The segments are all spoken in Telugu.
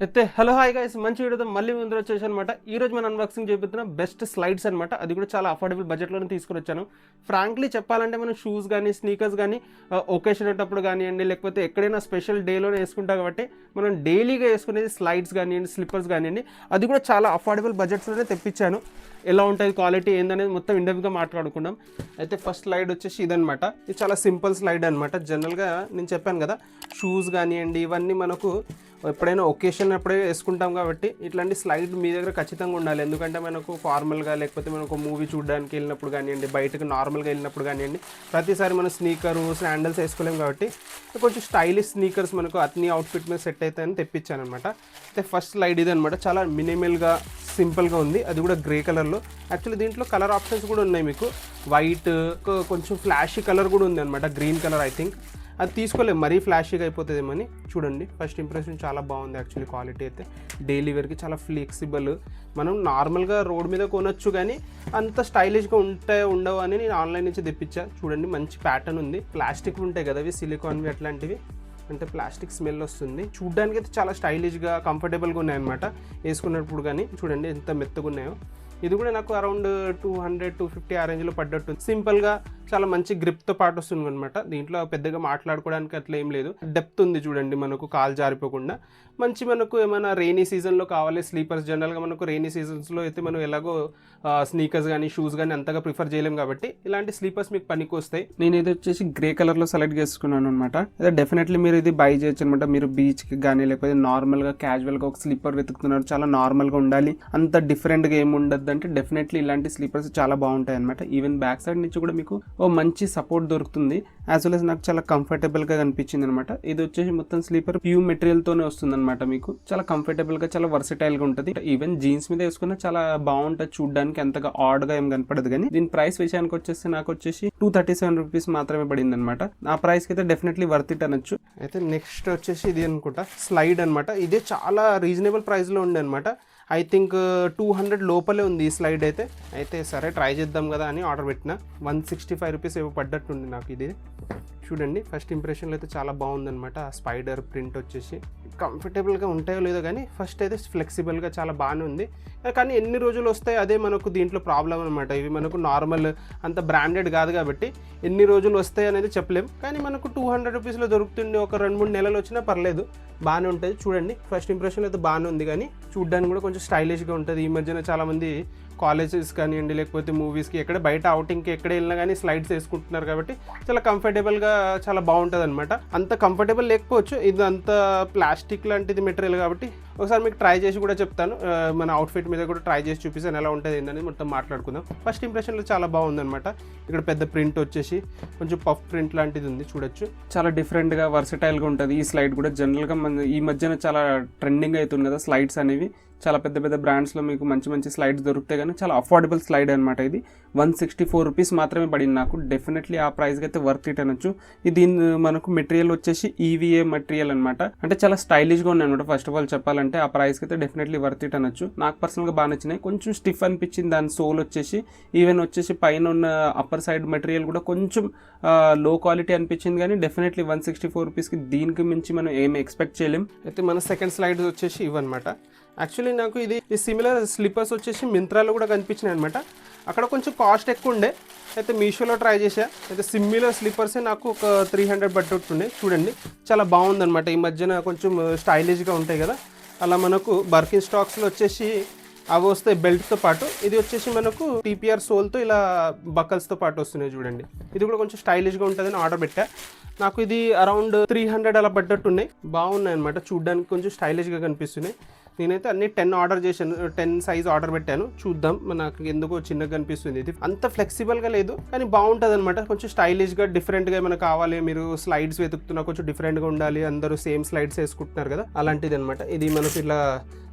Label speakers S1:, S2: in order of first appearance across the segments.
S1: అయితే హలో హాయ్ గైస్, మంచి వీడియోతో మళ్ళీ ముందు వచ్చేసి అనమాట. ఈ రోజు మనం అన్బాక్సింగ్ చేపిస్తున్న బెస్ట్ స్లైడ్స్ అనమాట. అది కూడా చాలా అఫోర్డబుల్ బడ్జెట్లోనే తీసుకుని వచ్చాను. ఫ్రాంక్లీ చెప్పాలంటే మనం షూస్ కానీ స్నీకర్స్ కానీ ఒకేషన్ అయ్యేటప్పుడు కానివ్వండి, లేకపోతే ఎక్కడైనా స్పెషల్ డేలోనే వేసుకుంటాం కాబట్టి మనం డైలీగా వేసుకునేది స్లైడ్స్ కానివ్వండి, స్లిప్పర్స్ కానివ్వండి, అది కూడా చాలా అఫోర్డబుల్ బడ్జెట్స్లోనే తెప్పించాను. ఎలా ఉంటుంది క్వాలిటీ ఏందనేది మొత్తం ఇండెప్గా మాట్లాడుకుందాం. అయితే ఫస్ట్ స్లైడ్ వచ్చేసి ఇదనమాట. ఇది చాలా సింపుల్ స్లైడ్ అనమాట. జనరల్గా నేను చెప్పాను కదా, షూస్ కానివ్వండి ఇవన్నీ మనకు ఎప్పుడైనా ఒకేషన్ అప్పుడే వేసుకుంటాం కాబట్టి ఇట్లాంటి స్లైడ్ మీ దగ్గర ఖచ్చితంగా ఉండాలి. ఎందుకంటే మనకు ఫార్మల్గా లేకపోతే మనకు మూవీ చూడడానికి వెళ్ళినప్పుడు కానివ్వండి, బయటకు నార్మల్గా వెళ్ళినప్పుడు కానివ్వండి, ప్రతిసారి మనం స్నీకరు శాండల్స్ వేసుకోలేం కాబట్టి కొంచెం స్టైలిష్ స్నీకర్స్ మనకు అన్ని అవుట్ఫిట్ మీద సెట్ అవుతాయని తెప్పించాను అనమాట. అయితే ఫస్ట్ స్లైడ్ ఇది అనమాట. చాలా మినిమల్గా సింపుల్గా ఉంది, అది కూడా గ్రే కలర్లో. యాక్చువల్లీ దీంట్లో కలర్ ఆప్షన్స్ కూడా ఉన్నాయి మీకు. వైట్, కొంచెం ఫ్లాషీ కలర్ కూడా ఉంది అనమాట, గ్రీన్ కలర్. ఐ థింక్ అది తీసుకోలేము, మరీ ఫ్లాషీగా అయిపోతుందేమని. చూడండి, ఫస్ట్ ఇంప్రెషన్ చాలా బాగుంది. యాక్చువల్లీ క్వాలిటీ అయితే డైలీ వేర్కి చాలా ఫ్లెక్సిబుల్. మనం నార్మల్గా రోడ్ మీద కొనొచ్చు కానీ అంత స్టైలిష్గా ఉండవు అని నేను ఆన్లైన్ నుంచి తెప్పించా. చూడండి, మంచి ప్యాటర్న్ ఉంది. ప్లాస్టిక్ ఉంటాయి కదా అవి, సిలికాన్వి అట్లాంటివి, అంటే ప్లాస్టిక్ స్మెల్ వస్తుంది. చూడడానికి అయితే చాలా స్టైలిష్గా కంఫర్టబుల్గా ఉన్నాయన్నమాట వేసుకున్నప్పుడు. కానీ చూడండి ఎంత మెత్తగా ఉన్నాయో. ఇది కూడా నాకు అరౌండ్ 200-250 ఆ రేంజ్లో పడ్డట్టు. సింపుల్గా చాలా మంచి గ్రిప్తో పాటు వస్తుంది అనమాట. దీంట్లో పెద్దగా మాట్లాడుకోవడానికి అట్లా ఏం లేదు. డెప్త్ ఉంది చూడండి, మనకు కాలు జారిపోకుండా. మంచి మనకు ఏమైనా రెయినీ సీజన్లో కావాలి స్లీపర్స్. జనరల్గా మనకు రెయినీ సీజన్స్లో అయితే మనం ఎలాగో స్నీకర్స్ కానీ షూస్ కానీ అంతగా ప్రిఫర్ చేయలేం కాబట్టి ఇలాంటి స్లీపర్స్ మీకు పనికి వస్తాయి. నేను ఇది వచ్చేసి గ్రే కలర్లో సెలెక్ట్ చేసుకున్నాను అనమాట. అదే డెఫినెట్లీ మీరు ఇది బై చేయొచ్చు అనమాట. మీరు బీచ్కి కానీ లేకపోతే నార్మల్గా క్యాజువల్గా ఒక స్లీపర్ వెతుకుతున్నారు, చాలా నార్మల్గా ఉండాలి, అంత డిఫరెంట్గా ఏమి ఉండదు అంటే డెఫినెట్లీ ఇలాంటి స్లీపర్స్ చాలా బాగుంటాయి అనమాట. ఈవెన్ బ్యాక్ సైడ్ నుంచి కూడా మీకు ఓ మంచి సపోర్ట్ దొరుకుతుంది. యాజ్ వెల్ as నాకు చాలా కంఫర్టబుల్గా కనిపించింది అనమాట. ఇది వచ్చేసి మొత్తం స్లీపర్ ప్యూర్ మెటీరియల్తోనే వస్తుంది అనమాట. మీకు చాలా కంఫర్టబుల్గా, చాలా వర్సటైల్గా ఉంటుంది. ఈవెన్ జీన్స్ మీద వేసుకున్నా చాలా బాగుంటుంది చూడడానికి, అంతగా ఆడ్గా ఏం కనపడదు. కానీ దీని ప్రైస్ విషయానికి వచ్చేసి నాకు వచ్చేసి 237 రూపీస్ మాత్రమే పడింది అనమాట. ఆ ప్రైస్కి అయితే డెఫినెట్లీ వర్త్ ఇట్ అనొచ్చు. అయితే నెక్స్ట్ వచ్చేసి ఇది అనుకుంటా స్లైడ్ అనమాట. ఇదే చాలా రీజనబుల్ ప్రైస్లో ఉండే అనమాట. ఐ థింక్ 200 లోపలే ఉంది ఈ స్లైడ్ అయితే. అయితే సరే ట్రై చేద్దాం కదా అని ఆర్డర్ పెట్టిన. 165 రూపీస్ ఏవో పడ్డట్టుంది నాకు ఇది. చూడండి, ఫస్ట్ ఇంప్రెషన్లో అయితే చాలా బాగుందనమాట. ఆ స్పైడర్ ప్రింట్ వచ్చేసి కంఫర్టబుల్గా ఉంటాయో లేదో కానీ ఫస్ట్ అయితే ఫ్లెక్సిబుల్గా చాలా బాగానే ఉంది. కానీ ఎన్ని రోజులు వస్తాయి అదే మనకు దీంట్లో ప్రాబ్లం అనమాట. ఇవి మనకు నార్మల్ అంత బ్రాండెడ్ కాదు కాబట్టి ఎన్ని రోజులు వస్తాయి అనేది చెప్పలేం. కానీ మనకు 200 రూపీస్లో దొరుకుతుంది. ఒక 2-3 నెలలు వచ్చినా పర్లేదు, బాగానే ఉంటుంది. చూడండి, ఫస్ట్ ఇంప్రెషన్లో అయితే బాగానే ఉంది, కానీ చూడడానికి కూడా కొంచెం స్టైలిష్గా ఉంటుంది. ఈ మధ్యన చాలామంది కాలేజెస్ కానివ్వండి లేకపోతే మూవీస్కి ఎక్కడ బయట అవుటింగ్కి ఎక్కడ వెళ్ళినా కానీ స్లైడ్స్ వేసుకుంటున్నారు కాబట్టి చాలా కంఫర్టబుల్గా చాలా బాగుంటుంది అనమాట. అంత కంఫర్టబుల్ లేకపోవచ్చు, ఇది అంత ప్లాస్టిక్ లాంటిది మెటీరియల్ కాబట్టి ఒకసారి మీకు ట్రై చేసి కూడా చెప్తాను. మన అవుట్ఫిట్ మీద కూడా ట్రై చేసి చూపిస్తాను ఎలా ఉంటుంది ఏంటనేది మొత్తం మాట్లాడుకుందాం. ఫస్ట్ ఇంప్రెషన్లో చాలా బాగుందనమాట. ఇక్కడ పెద్ద ప్రింట్ వచ్చేసి కొంచెం పఫ్ ప్రింట్ లాంటిది ఉంది, చూడొచ్చు. చాలా డిఫరెంట్గా వర్సటైల్గా ఉంటుంది ఈ స్లైడ్ కూడా. జనరల్గా మన ఈ మధ్యన చాలా ట్రెండింగ్ అవుతుంది కదా స్లైడ్స్ అనేవి. చాలా పెద్ద పెద్ద బ్రాండ్స్లో మీకు మంచి మంచి స్లైడ్స్ దొరుకుతాయి, కానీ చాలా అఫోర్డబుల్ స్లైడ్ అనమాట. ఇది 164 రూపీస్ మాత్రమే పడింది నాకు. డెఫినెట్లీ ఆ ప్రైస్కి అయితే వర్త్ ఇట్ అనొచ్చు. ఇది మనకు మెటీరియల్ వచ్చేసి EVA మెటీరియల్ అనమాట. అంటే చాలా స్టైలిష్గా ఉన్నాయి అనమాట. ఫస్ట్ ఆఫ్ ఆల్ చెప్పాలంటే ఆ ప్రైస్కి అయితే డెఫినెట్లీ వర్త్ ఇట్ అనొచ్చు. నాకు పర్సనల్గా బాగా నచ్చినాయి. కొంచెం స్టిఫ్ అనిపించింది దాని సోల్ వచ్చేసి. ఈవెన్ వచ్చేసి పైన ఉన్న అప్పర్ సైడ్ మెటీరియల్ కూడా కొంచెం లో క్వాలిటీ అనిపించింది, కానీ డెఫినెట్లీ 164 రూపీస్కి దీనికి మించి మనం ఏమి ఎక్స్పెక్ట్ చేయలేం. అయితే మన సెకండ్ స్లైడ్ వచ్చేసి ఇవన్నమాట. యాక్చువల్లీ నాకు ఇది సిమిలర్ స్లిప్పర్స్ వచ్చేసి మింత్రాలో కూడా కనిపించినాయి అనమాట. అక్కడ కొంచెం కాస్ట్ ఎక్కువ ఉండే, అయితే మీషోలో ట్రై చేసా. అయితే సిమిలర్ స్లిప్పర్సే నాకు ఒక 300 పట్టుకుండే. చూడండి, చాలా బాగుందనమాట. ఈ మధ్యన కొంచెం స్టైలిష్గా ఉంటాయి కదా, అలా మనకు బర్కిన్ స్టాక్స్లో వచ్చేసి అవి వస్తాయి బెల్ట్తో పాటు. ఇది వచ్చేసి మనకు TPR సోల్తో ఇలా బకల్స్తో పాటు వస్తున్నాయి చూడండి. ఇది కూడా కొంచెం స్టైలిష్గా ఉంటుందని ఆర్డర్ పెట్టా. నాకు ఇది అరౌండ్ 300 అలా పడ్డట్టున్నాయి. బాగున్నాయి అనమాట, చూడడానికి కొంచెం స్టైలిష్గా కనిపిస్తున్నాయి. నేనైతే అన్ని 10 ఆర్డర్ చేశాను, 10 సైజ్ ఆర్డర్ పెట్టాను. చూద్దాం, నాకు ఎందుకో చిన్నగా కనిపిస్తుంది. ఇది అంత ఫ్లెక్సిబుల్గా లేదు కానీ బాగుంటుంది అనమాట. కొంచెం స్టైలిష్గా డిఫరెంట్గా ఏమైనా కావాలి, మీరు స్లైడ్స్ వెతుకుతున్నా కొంచెం డిఫరెంట్గా ఉండాలి, అందరూ సేమ్ స్లైడ్స్ వేసుకుంటున్నారు కదా, అలాంటిది అనమాట. ఇది మనకు ఇలా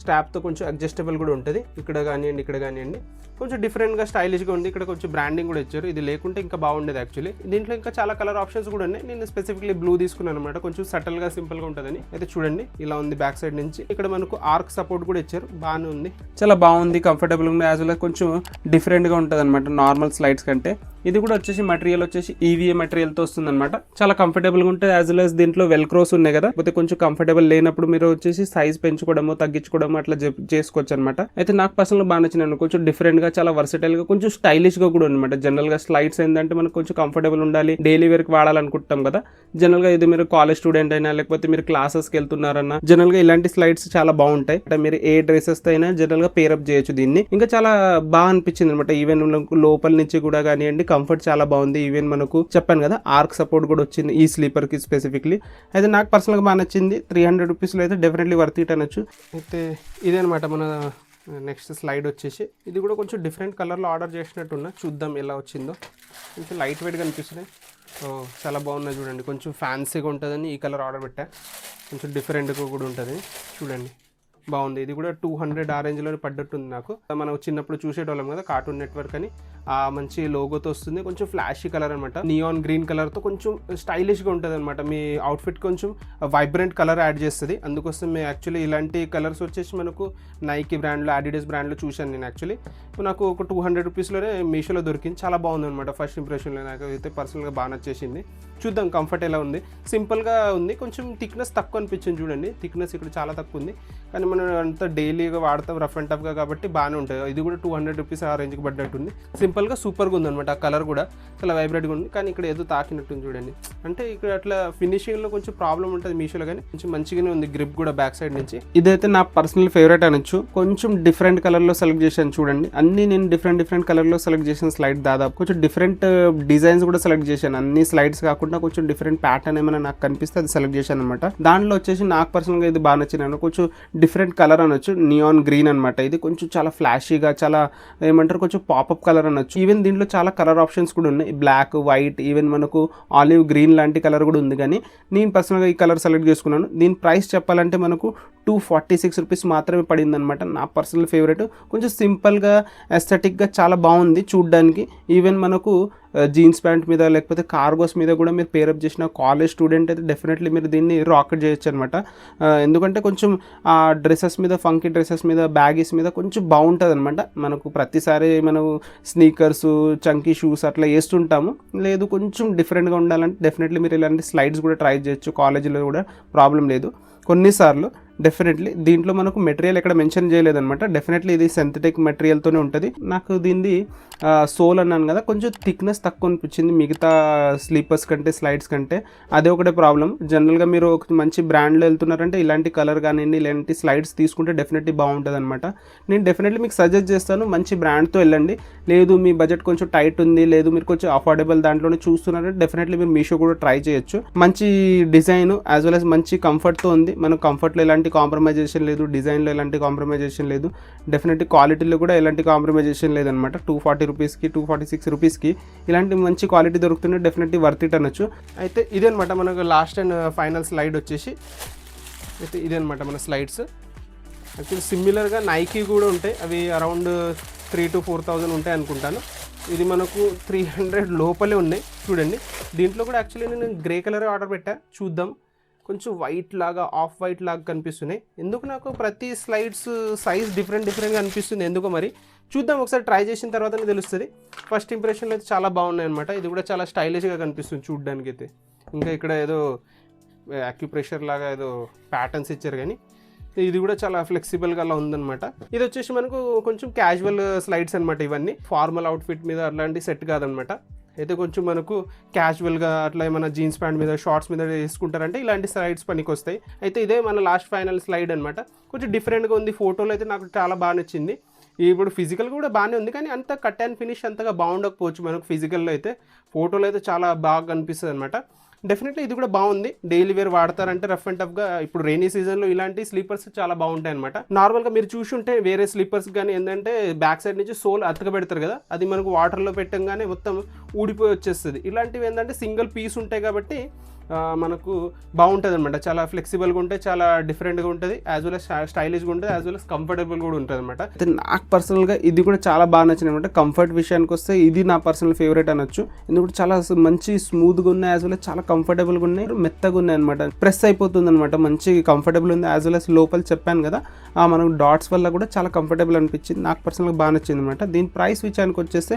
S1: స్ట్రాప్తో కొంచెం అడ్జస్టబుల్ కూడా ఉంటుంది, ఇక్కడ కానివ్వండి ఇక్కడ కానివ్వండి కొంచెం డిఫరెంట్గా స్టైలిష్గా ఉంది. ఇక్కడ కొంచెం బ్రాండింగ్ కూడా ఇచ్చారు, ఇది లేకుంటే ఇంకా బాగుండేది యాక్చువల్లీ. దీంట్లో ఇంకా చాలా కలర్ ఆప్షన్స్ కూడా ఉన్నాయి. నేను స్పెసిఫిక్లీ బ్లూ తీసుకున్నాను అనమాట, కొంచెం సటల్గా సింపుల్గా ఉంటుందని. అయితే చూడండి ఇలా ఉంది బ్యాక్ సైడ్ నుంచి. ఇక్కడ మనకు ఆర్క్ సపోర్ట్ కూడా ఇచ్చారు, బాగానే ఉంది, చాలా బాగుంది, కంఫర్టబుల్ ఉంది. యాజ్ వెల్ కొంచెం డిఫరెంట్గా ఉంటుంది అనమాట నార్మల్ స్లైడ్స్ కంటే. ఇది కూడా వచ్చేసి మెటీరియల్ వచ్చేసి EVA మెటీరియల్తో వస్తుంది అనమాట, చాలా కంఫర్టబుల్గా ఉంటుంది. యాజ్ వెల్ as దీంట్లో వెల్క్రోస్ ఉన్నాయి కదా, పోతే కొంచెం కంఫర్టబుల్ లేనప్పుడు మీరు వచ్చేసి సైజ్ పెంచుకోవడము తగ్గించుకోవడము అట్లా చేసుకోవచ్చు అనమాట. అయితే నాకు పర్సనల్గా బాగా నచ్చింది, కొంచెం డిఫరెంట్గా చాలా వర్సటైల్గా కొంచెం స్టైలిష్గా కూడా అనమాట. జనరల్గా స్లైడ్స్ ఏంటంటే మనకు కొంచెం కంఫర్టబుల్ ఉండాలి, డైలీ వేర్కి వాడాలనుకుంటాం కదా. జనరల్గా ఇది మీరు కాలేజ్ స్టూడెంట్ అయినా లేకపోతే మీరు క్లాసెస్కి వెళ్తున్నారన్నా జనరల్గా ఇలాంటి స్లైడ్స్ చాలా బాగుంటాయి. అంటే మీరు ఏ డ్రెస్సెస్తో అయినా జనరల్గా పేరప్ చేయొచ్చు దీన్ని. ఇంకా చాలా బాగా అనిపించింది అనమాట. ఈవెన్ లోపల నుంచి కూడా కానివ్వండి కంఫర్ట్ చాలా బాగుంది. ఈవెన్ మనకు చెప్పాను కదా ఆర్క్ సపోర్ట్ కూడా వచ్చింది ఈ స్లీపర్ కి స్పెసిఫిక్లీ. అయితే నాకు పర్సనల్గా బాగా నచ్చింది. 300 రూపీస్లో అయితే డెఫినెట్లీ వర్త్ ఇట్ అనొచ్చు. అయితే ఇదేనమాట మన నెక్స్ట్ స్లైడ్ వచ్చేసి. ఇది కూడా కొంచెం డిఫరెంట్ కలర్లో ఆర్డర్ చేసినట్టున్నా, చూద్దాం ఎలా వచ్చిందో. కొంచెం లైట్ వెయిట్గా అనిపిస్తున్నాయి, చాలా బాగున్నాయి చూడండి. కొంచెం ఫ్యాన్సీగా ఉంటుందని ఈ కలర్ ఆర్డర్ పెట్టా, కొంచెం డిఫరెంట్గా కూడా ఉంటుంది చూడండి, బాగుంది. ఇది కూడా 200 ఆ రేంజ్లోనే పడ్డట్టుంది నాకు. మనం చిన్నప్పుడు చూసేటోళ్ళం కదా కార్టూన్ నెట్వర్క్ అని, ఆ మంచి లోగోతో వస్తుంది. కొంచెం ఫ్లాషీ కలర్ అనమాట, నియాన్ గ్రీన్ కలర్తో కొంచెం స్టైలిష్గా ఉంటుంది అనమాట. మీ అవుట్ఫిట్ కొంచెం వైబ్రెంట్ కలర్ యాడ్ చేస్తుంది. అందుకోసం యాక్చువల్లీ ఇలాంటి కలర్స్ వచ్చేసి మనకు నైకీ బ్రాండ్లో అడిడాస్ బ్రాండ్లో చూశాను నేను. యాక్చువల్లీ నాకు ఒక 200 రూపీస్లోనే మీషోలో దొరికింది, చాలా బాగుంది అనమాట. ఫస్ట్ ఇంప్రెషన్లో నాకు అయితే పర్సనల్గా బాగా నచ్చేసింది. చూద్దాం కంఫర్ట్ ఎలా ఉంది. సింపుల్గా ఉంది, కొంచెం థిక్నెస్ తక్కువ అనిపించింది చూడండి. థిక్నెస్ ఇక్కడ చాలా తక్కువ ఉంది, కానీ మనం అంతా డైలీగా వాడతాం రఫ్ అండ్ టఫ్గా కాబట్టి బాగానే ఉంటుంది. ఇది కూడా 200 రూపీస్ ఆ రేంజ్కి పడ్డట్టుంది. సింపుల్గా సూపర్గా ఉందన్నమాట. ఆ కలర్ కూడా చాలా వైబ్రెంట్గా ఉంది, కానీ ఇక్కడ ఏదో తాకినట్టుంది చూడండి. అంటే ఇక్కడ అట్లా ఫినిషింగ్లో కొంచెం ప్రాబ్లం ఉంటుంది మీషోలో, కానీ కొంచెం మంచిగానే ఉంది గ్రిప్ కూడా బ్యాక్ సైడ్ నుంచి. ఇదైతే నా పర్సనల్ ఫేవరెట్ అనొచ్చు. కొంచెం డిఫరెంట్ కలర్లో సెలెక్ట్ చేశాను చూడండి. అన్ని నేను డిఫరెంట్ కలర్లో సెలెక్ట్ చేసిన స్లైడ్, దాదాపు కొంచెం డిఫరెంట్ డిజైన్స్ కూడా సెలెక్ట్ చేశాను. అన్ని స్లైడ్స్ కాకుండా కొంచెం డిఫరెంట్ ప్యాటర్న్ ఏమైనా నాకు కనిపిస్తే అది సెలెక్ట్ చేశాను అనమాట. దాంట్లో వచ్చేసి నాకు పర్సనల్గా ఇది బాగా నచ్చింది. కొంచెం డిఫరెంట్ కలర్ అనొచ్చు, నియాన్ గ్రీన్ అనమాట. ఇది కొంచెం చాలా ఫ్లాషీగా, చాలా ఏమంటారు కొంచెం పాపప్ కలర్ అనొచ్చు. ఈవెన్ దీంట్లో చాలా కలర్ ఆప్షన్స్ కూడా ఉన్నాయి, బ్లాక్, వైట్, ఈవెన్ మనకు ఆలివ్ గ్రీన్ లాంటి కలర్ కూడా ఉంది. కానీ నేను పర్సనల్గా ఈ కలర్ సెలెక్ట్ చేసుకున్నాను. దీని ప్రైస్ చెప్పాలంటే మనకు 246 రూపీస్ మాత్రమే పడింది అనమాట. నా పర్సనల్ ఫేవరెట్, కొంచెం సింపుల్గా ఎస్థెటిక్గా చాలా బాగుంది చూడ్డానికి. ఈవెన్ మనకు జీన్స్ ప్యాంట్ మీద లేకపోతే కార్గోస్ మీద కూడా మీరు పేరప్ చేసిన కాలేజ్ స్టూడెంట్ అయితే డెఫినెట్లీ మీరు దీన్ని రాకెట్ చేయొచ్చు అనమాట. ఎందుకంటే కొంచెం ఆ డ్రెస్సెస్ మీద, ఫంకీ డ్రెస్సెస్ మీద, బ్యాగీస్ మీద కొంచెం బాగుంటుంది అనమాట. మనకు ప్రతిసారి మనం స్నీకర్స్, చంకీ షూస్ అట్లా వేస్తుంటాము, లేదు కొంచెం డిఫరెంట్గా ఉండాలంటే డెఫినెట్లీ మీరు ఇలాంటి స్లైడ్స్ కూడా ట్రై చేయొచ్చు. కాలేజీలో కూడా ప్రాబ్లం లేదు. కొన్నిసార్లు డెఫినెట్లీ దీంట్లో మనకు మెటీరియల్ ఎక్కడ మెన్షన్ చేయలేదన్నమాట. డెఫినెట్లీ ఇది సింథటిక్ మెటీరియల్తోనే ఉంటుంది. నాకు దీనిది సోల్ అన్నాను కదా, కొంచెం థిక్నెస్ తక్కువ అనిపించింది మిగతా స్లీపర్స్ కంటే, స్లైడ్స్ కంటే. అదే ఒకటే ప్రాబ్లం. జనరల్గా మీరు ఒక మంచి బ్రాండ్లో వెళ్తున్నారంటే ఇలాంటి కలర్ కానివ్వండి, ఇలాంటి స్లైడ్స్ తీసుకుంటే డెఫినెట్లీ బాగుంటుంది అనమాట. నేను డెఫినెట్లీ మీకు సజెస్ట్ చేస్తాను, మంచి బ్రాండ్తో వెళ్ళండి. లేదు మీ బడ్జెట్ కొంచెం టైట్ ఉంది, లేదు మీరు కొంచెం అఫోర్డబుల్ దాంట్లోనే చూస్తున్నారంటే డెఫినెట్లీ మీరు మీషో కూడా ట్రై చేయొచ్చు. మంచి డిజైన్ యాజ్ వెల్ యాజ్ మంచి కంఫర్ట్తో ఉంది. మనకు కంఫర్ట్లో ఎలాంటి కాంప్రమైజేషన్ లేదు, డిజైన్లో ఎలాంటి కాంప్రమైజేషన్ లేదు, డెఫినెట్లీ క్వాలిటీలో కూడా ఎలాంటి కాంప్రమైజేషన్ లేదనమాట. 240 రూపీస్కి, 246 రూపీస్కి ఇలాంటి మంచి క్వాలిటీ దొరుకుతుంటే డెఫినెట్లీ వర్త్ ఇట్ అనొచ్చు. అయితే ఇదే అనమాట మనకు లాస్ట్ అండ్ ఫైనల్ స్లైడ్ వచ్చేసి. అయితే ఇదే అనమాట మన స్లైడ్స్. యాక్చువల్లీ సిమిలర్గా నైకీ కూడా ఉంటాయి, అవి అరౌండ్ 3,000 to 4,000 ఉంటాయి అనుకుంటాను. ఇది మనకు 300 లోపలే ఉన్నాయి చూడండి. దీంట్లో కూడా యాక్చువల్లీ నేను గ్రే కలర్ ఆర్డర్ పెట్టా, చూద్దాం. కొంచెం వైట్ లాగా, ఆఫ్ వైట్ లాగా కనిపిస్తున్నాయి. ఎందుకు నాకు ప్రతి స్లైడ్స్ సైజ్ డిఫరెంట్గా అనిపిస్తుంది ఎందుకో మరి. చూద్దాం, ఒకసారి ట్రై చేసిన తర్వాతనే తెలుస్తుంది. ఫస్ట్ ఇంప్రెషన్లో అయితే చాలా బాగున్నాయి అనమాట. ఇది కూడా చాలా స్టైలిష్గా కనిపిస్తుంది చూడడానికి అయితే. ఇంకా ఇక్కడ ఏదో యాక్యుప్రెషర్ లాగా ఏదో ప్యాటర్న్స్ ఇచ్చారు, కానీ ఇది కూడా చాలా ఫ్లెక్సిబుల్గా అలా ఉందన్నమాట. ఇది వచ్చేసి మనకు కొంచెం క్యాజువల్ స్లైడ్స్ అనమాట. ఇవన్నీ ఫార్మల్ అవుట్ఫిట్ మీద అట్లాంటి సెట్ కాదనమాట. అయితే కొంచెం మనకు క్యాజువల్గా అట్లా ఏమైనా జీన్స్ ప్యాంట్ మీద, షార్ట్స్ మీద వేసుకుంటారంటే ఇలాంటి స్లైడ్స్ పనికి వస్తాయి. అయితే ఇదే మన లాస్ట్ ఫైనల్ స్లైడ్ అనమాట. కొంచెం డిఫరెంట్గా ఉంది. ఫోటోలో అయితే నాకు చాలా బాగా నచ్చింది. ఇప్పుడు ఫిజికల్ కూడా బాగానే ఉంది, కానీ అంత కట్ అండ్ ఫినిష్ అంతగా బాగుండకపోవచ్చు మనకు ఫిజికల్లో అయితే. ఫోటోలో అయితే చాలా బాగా అనిపిస్తుంది అనమాట. డెఫినెట్లీ ఇది కూడా బాగుంది. డైలీ వేర్ వాడతారంటే రఫ్ అండ్ టఫ్గా ఇప్పుడు రైనీ సీజన్లో ఇలాంటి స్లీపర్స్ చాలా బాగుంటాయి అనమాట. నార్మల్గా మీరు చూసుంటే వేరే స్లీపర్స్ కానీ ఏంటంటే బ్యాక్ సైడ్ నుంచి సోల్ అతక పెడతారు కదా, అది మనకు వాటర్లో పెట్టంగానే మొత్తం ఊడిపోయి వచ్చేస్తుంది. ఇలాంటివి ఏంటంటే సింగిల్ పీస్ ఉంటాయి కాబట్టి మనకు బాగుంటుంది అనమాట. చాలా ఫ్లెక్సిబుల్గా ఉంటాయి, చాలా డిఫరెంట్గా ఉంటుంది, యాజ్ వెల్ as స్టైలిష్గా ఉంటుంది, యాజ్ వెల్ as కంఫర్టబుల్ కూడా ఉంటుంది అనమాట. అయితే నాకు పర్సనల్గా ఇది కూడా చాలా బాగా నచ్చింది అనమాట. కంఫర్ట్ విషయానికి వస్తే ఇది నా పర్సనల్ ఫేవరెట్ అనొచ్చు. ఎందుకంటే చాలా మంచి స్మూత్గా ఉన్నాయి, యాజ్ వెల్ as చాలా కంఫర్టబుల్గా ఉన్నాయి, మెత్తగా ఉన్నాయి అనమాట. ప్రెస్ అయిపోతుంది అనమాట, మంచి కంఫర్టబుల్ ఉంది. యాజ్ వెల్ as లోపల చెప్పాను కదా మనకు డాట్స్ వల్ల కూడా చాలా కంఫర్టబుల్ అనిపించింది. నాకు పర్సనల్గా బాగా నచ్చింది అనమాట. దీని ప్రైస్ విషయానికి వచ్చేస్తే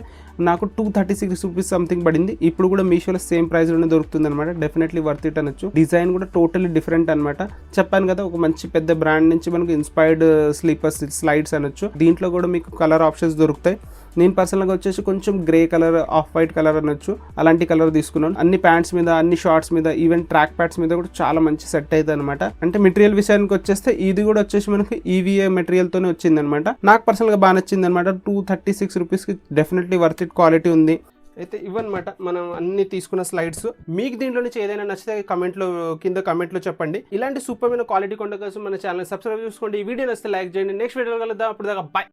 S1: నాకు 236 రూపీస్ సంథింగ్ పడింది. ఇప్పుడు కూడా మీషోలో సేమ్ ప్రైస్లోనే దొరుకుతుంది అనమాట. డెఫినెట్లీ వర్త్ ఇట్ అనొచ్చు. డిజైన్ కూడా టోటలీ డిఫరెంట్ అనమాట. చెప్పాను కదా ఒక మంచి పెద్ద బ్రాండ్ నుంచి మనకు ఇన్స్పైర్డ్ స్లీపర్స్ స్లైడ్స్ అనొచ్చు. దీంట్లో కూడా మీకు కలర్ ఆప్షన్స్ దొరుకుతాయి. నేను పర్సనల్గా వచ్చేసి కొంచెం grey colour, off white colour అనొచ్చు, అలాంటి కలర్ తీసుకున్నాను. అన్ని ప్యాంట్స్ మీద, అన్ని షార్ట్స్ మీద, ఈవెన్ ట్రాక్ ప్యాడ్స్ మీద కూడా చాలా మంచి సెట్ అవుతుంది అనమాట. అంటే మెటీరియల్ విషయానికి వచ్చేస్తే ఇది కూడా వచ్చేసి మనకి EVA మెటీరియల్ తోనే వచ్చింది అనమాట. నాకు పర్సనల్గా బాగా నచ్చింది అనమాట. 236 రూపీస్కి డెఫినెట్లీ వర్త్ ఇట్ క్వాలిటీ ఉంది. అయితే ఇవన్నమాట మనం అన్ని తీసుకున్న స్లైడ్స్. మీకు దీంట్లో నుంచి ఏదైనా నచ్చితే కింద కమెంట్లో చెప్పండి. ఇలాంటి సూపర్మైన క్వాలిటీ కొండ కోసం మన ఛానల్ సబ్స్క్రైబ్ చేసుకోండి. ఈ వీడియో నచ్చితే లైక్ చేయండి. నెక్స్ట్ వీడియో కలుద్దాం. అప్పుడు దాకా బై.